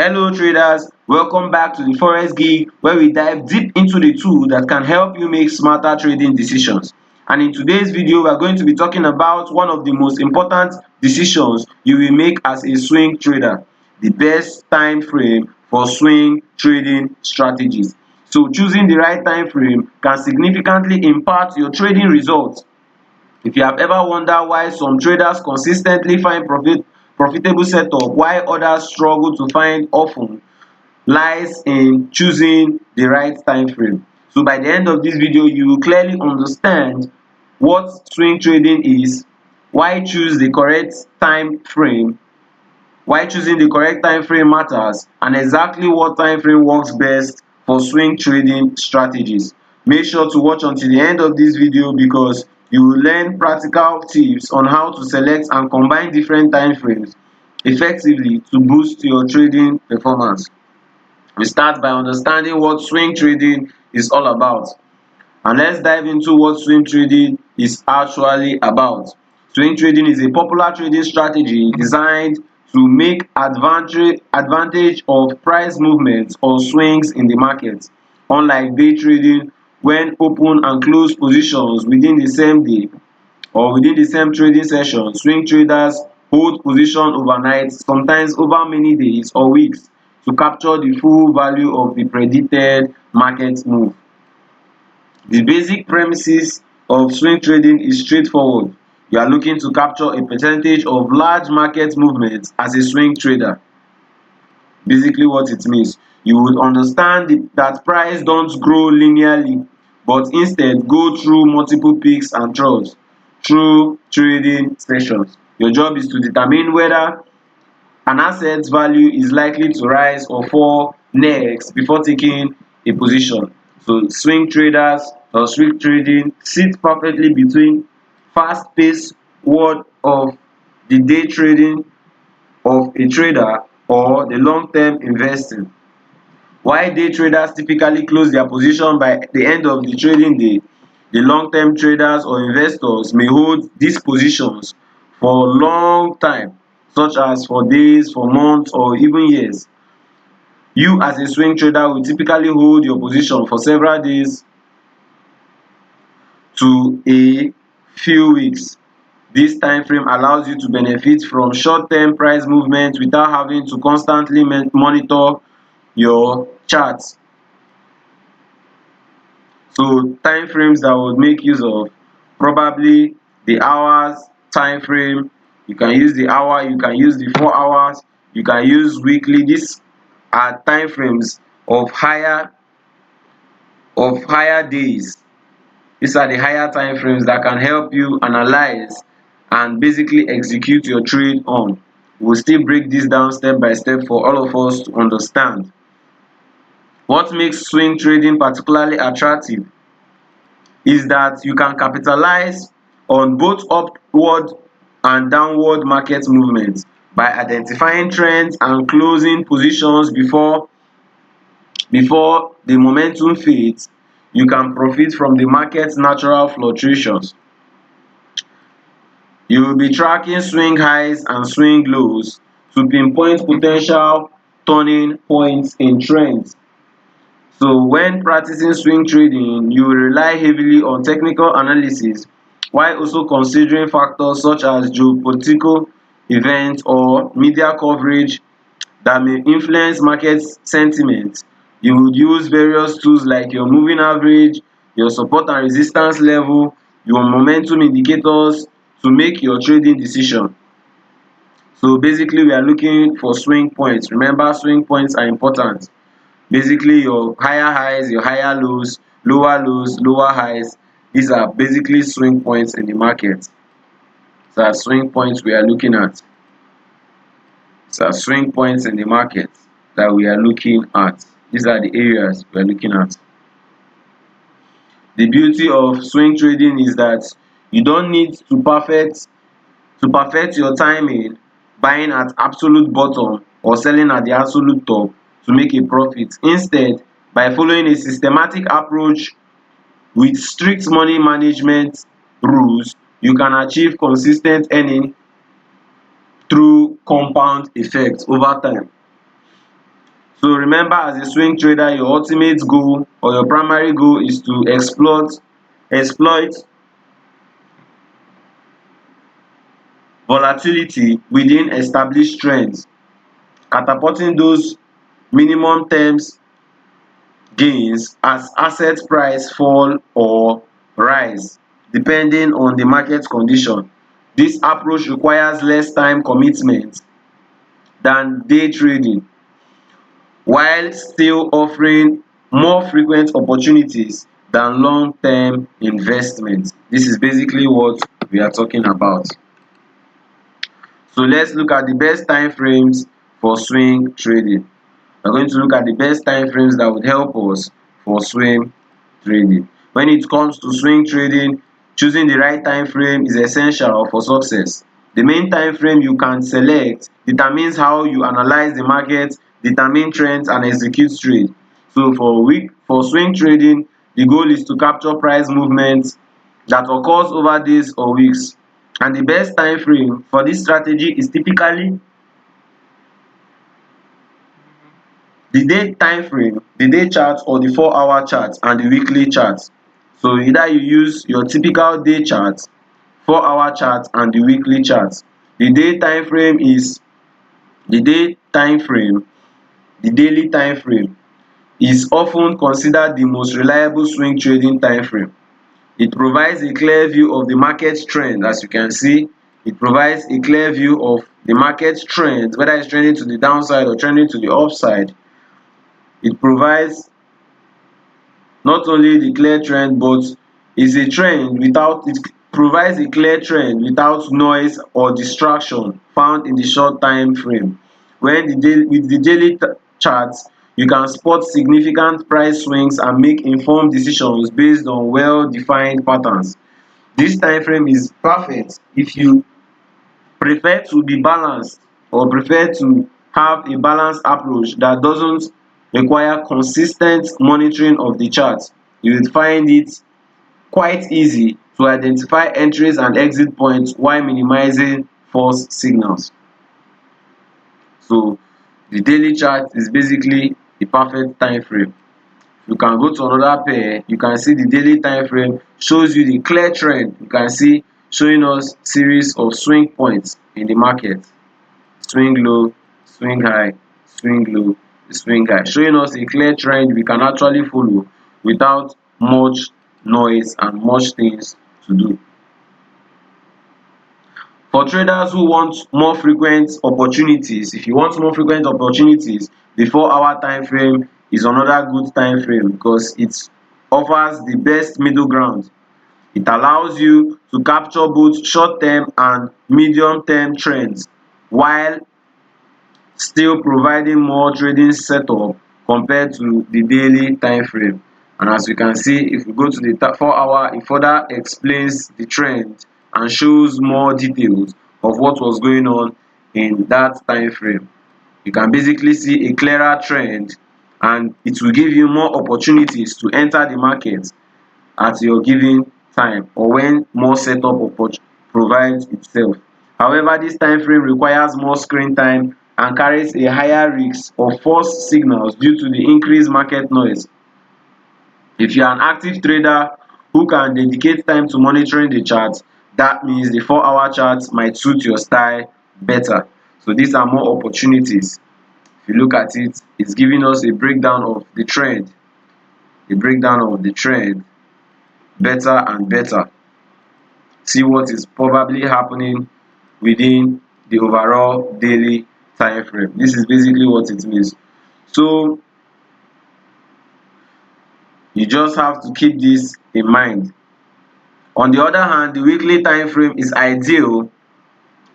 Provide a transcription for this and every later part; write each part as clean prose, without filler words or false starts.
Hello traders, welcome back to the Forex Gig where we dive deep into the tool that can help you make smarter trading decisions. And in today's video, we are going to be talking about one of the most important decisions you will make as a swing trader, the best time frame for swing trading strategies. So choosing the right time frame can significantly impact your trading results. If you have ever wondered why some traders consistently find profitable setup while others struggle to find, often lies in choosing the right time frame. So by the end of this video, you will clearly understand what swing trading is, why choose the correct time frame, why choosing the correct time frame matters, and exactly what time frame works best for swing trading strategies. Make sure to watch until the end of this video because you will learn practical tips on how to select and combine different time frames effectively to boost your trading performance. We start by understanding what swing trading is all about. And let's dive into what swing trading is actually about. Swing trading is a popular trading strategy designed to make advantage of price movements or swings in the market. Unlike day trading, when open and close positions within the same day or within the same trading session, swing traders hold position overnight, sometimes over many days or weeks, to capture the full value of the predicted market move. The basic premises of swing trading is straightforward. You are looking to capture a percentage of large market movements as a swing trader. Basically what it means, you would understand that price don't grow linearly but instead go through multiple peaks and troughs through trading sessions. Your job is to determine whether an asset's value is likely to rise or fall next before taking a position. So swing traders or swing trading sits perfectly between fast-paced world of the day trading of a trader or the long-term investing. While day traders typically close their position by the end of the trading day, the long-term traders or investors may hold these positions for a long time, such as for days, for months, or even years. You as a swing trader will typically hold your position for several days to a few weeks. This time frame allows you to benefit from short-term price movement without having to constantly monitor your charts. So time frames that would make use of, probably the hours time frame. You can use the hour, you can use the 4 hours, you can use weekly. These are time frames of higher days. These are the higher time frames that can help you analyze and basically execute your trade on. We'll still break this down step by step for all of us to understand. What makes swing trading particularly attractive is that you can capitalize on both upward and downward market movements by identifying trends and closing positions before the momentum fades. You can profit from the market's natural fluctuations. You will be tracking swing highs and swing lows to pinpoint potential turning points in trends. So when practicing swing trading, you will rely heavily on technical analysis while also considering factors such as geopolitical events or media coverage that may influence market sentiment. You would use various tools like your moving average, your support and resistance level, your momentum indicators to make your trading decision. So basically we are looking for swing points. Remember, swing points are important. Basically your higher highs, your higher lows, lower highs. These are basically swing points in the market. So are swing points we are looking at. So are swing points in the market that we are looking at. These are the areas we are looking at. The beauty of swing trading is that you don't need to perfect your timing, buying at absolute bottom or selling at the absolute top to make a profit. Instead, by following a systematic approach with strict money management rules, you can achieve consistent earning through compound effect over time. So remember, as a swing trader, your ultimate goal or your primary goal is to exploit volatility within established trends, catapulting those minimum terms gains as asset price fall or rise depending on the market condition. This approach requires less time commitment than day trading, while still offering more frequent opportunities than long-term investment. This is basically what we are talking about. So let's look at the best time frames for swing trading. We're going to look at the best time frames that would help us for swing trading. When it comes to swing trading, choosing the right time frame is essential for success. The main time frame you can select determines how you analyze the market, determine trends and execute trade. So for swing trading, the goal is to capture price movements that occurs over days or weeks. And the best time frame for this strategy is typically the day time frame, the day chart or the 4 hour chart and the weekly chart. So either you use your typical day chart, 4 hour chart and the weekly chart. The day time frame is the day time frame, the daily time frame is often considered the most reliable swing trading time frame. It provides a clear view of the market trend. As you can see, it provides a clear view of the market trend, whether it's trending to the downside or trending to the upside. It provides not only the clear trend, but is a trend without it provides a clear trend without noise or distraction found in the short time frame. When with the daily charts, you can spot significant price swings and make informed decisions based on well-defined patterns. This time frame is perfect if you prefer to be balanced or prefer to have a balanced approach that doesn't require consistent monitoring of the chart. You will find it quite easy to identify entries and exit points while minimizing false signals. So the daily chart is basically the perfect time frame. You can go to another pair, you can see the daily time frame shows you the clear trend. You can see showing us series of swing points in the market. Swing low, swing high, swing low, swing high, showing us a clear trend we can actually follow without much noise and much things to do. For traders who want more frequent opportunities, if you want more frequent opportunities, the 4 hour time frame is another good time frame because it offers the best middle ground. It allows you to capture both short term and medium term trends while still providing more trading setup compared to the daily time frame. And as you can see, if we go to the 4 hour, it further explains the trend and shows more details of what was going on in that time frame. You can basically see a clearer trend and it will give you more opportunities to enter the market at your given time or when more setup provides itself. However, this time frame requires more screen time and carries a higher risk of false signals due to the increased market noise. If you are an active trader who can dedicate time to monitoring the chart, that means the 4 hour chart might suit your style better. So these are more opportunities. If you look at it, it's giving us a breakdown of the trend, a breakdown of the trend better and better. See what is probably happening within the overall daily time frame. This is basically what it means. So you just have to keep this in mind. On the other hand, the weekly time frame is ideal.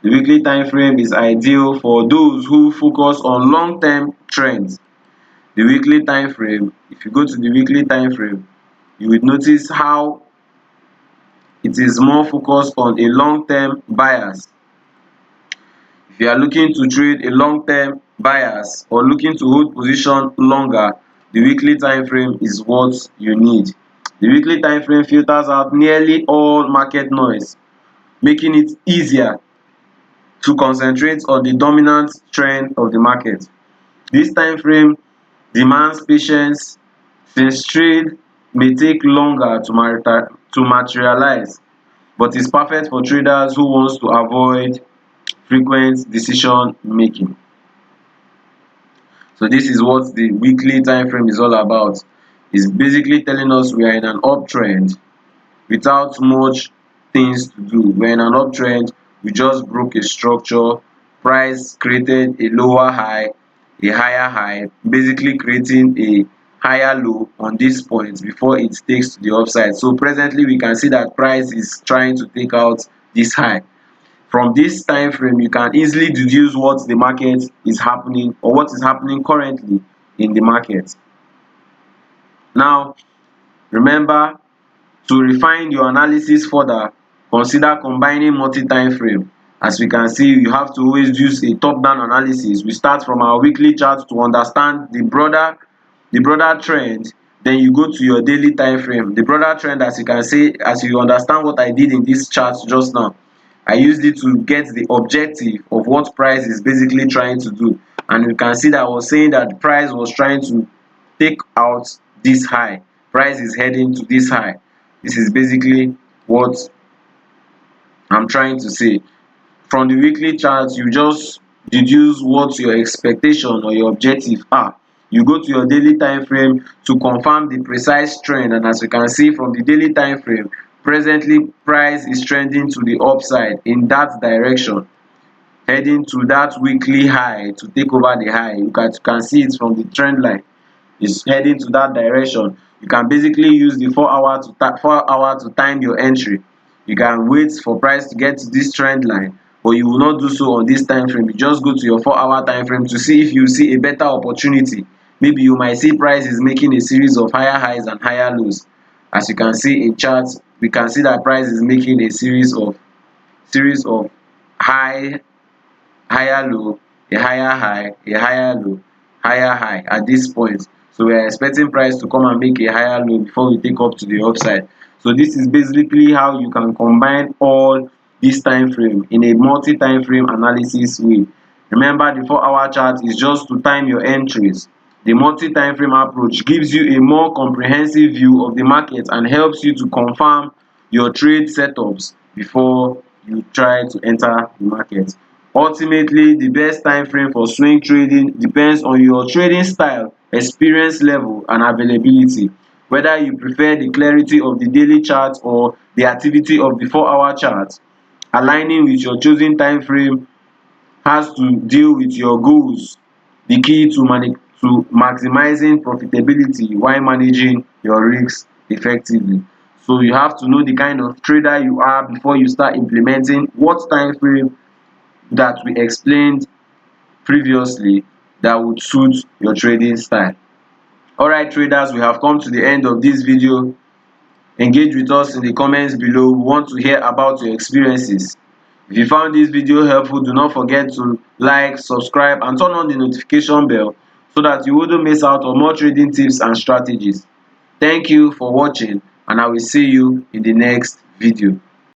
The weekly time frame is ideal for those who focus on long-term trends. The weekly time frame, if you go to the weekly time frame, you will notice how it is more focused on a long-term bias. If you are looking to trade a long-term bias or looking to hold position longer, the weekly time frame is what you need. The weekly time frame filters out nearly all market noise, making it easier to concentrate on the dominant trend of the market. This time frame demands patience, since trade may take longer to materialize, but is perfect for traders who wants to avoid frequent decision making. So this is what the weekly time frame is all about. It's basically telling us we are in an uptrend without much things to do. We're in an uptrend, we just broke a structure, price created a lower high, a higher high, basically creating a higher low on this point before it takes to the upside. So presently we can see that price is trying to take out this high. From this time frame, you can easily deduce what the market is happening or what is happening currently in the market. Now, remember, to refine your analysis further, consider combining multi-time frame. As we can see, you have to always use a top-down analysis. We start from our weekly chart to understand the broader trend, then you go to your daily time frame. The broader trend, as you can see, as you understand what I did in this chart just now, I used it to get the objective of what price is basically trying to do. And you can see that I was saying that price was trying to take out this high. Price is heading to this high. This is basically what I'm trying to say. From the weekly chart, you just deduce what your expectation or your objective are. You go to your daily time frame to confirm the precise trend, and as you can see from the daily time frame, presently price is trending to the upside in that direction, heading to that weekly high to take over the high. You can see it from the trend line, is heading to that direction. You can basically use the 4 hour to time your entry. You can wait for price to get to this trend line, but you will not do so on this time frame. You just go to your 4 hour time frame to see if you see a better opportunity. Maybe you might see price is making a series of higher highs and higher lows. As you can see in charts, we can see that price is making a series of high higher low, a higher high, a higher low, higher high at this point. So we are expecting price to come and make a higher low before we take up to the upside. So this is basically how you can combine all this time frame in a multi time frame analysis way. Remember, the 4 hour chart is just to time your entries. The multi time frame approach gives you a more comprehensive view of the market and helps you to confirm your trade setups before you try to enter the market. Ultimately, the best time frame for swing trading depends on your trading style, experience level and availability. Whether you prefer the clarity of the daily chart or the activity of the 4 hour chart, aligning with your chosen time frame has to deal with your goals, the key to maximizing profitability while managing your risks effectively. So you have to know the kind of trader you are before you start implementing what time frame that we explained previously that would suit your trading style. Alright traders, we have come to the end of this video. Engage with us in the comments below. We want to hear about your experiences. If you found this video helpful, do not forget to like, subscribe and turn on the notification bell so that you wouldn't miss out on more trading tips and strategies. Thank you for watching and I will see you in the next video.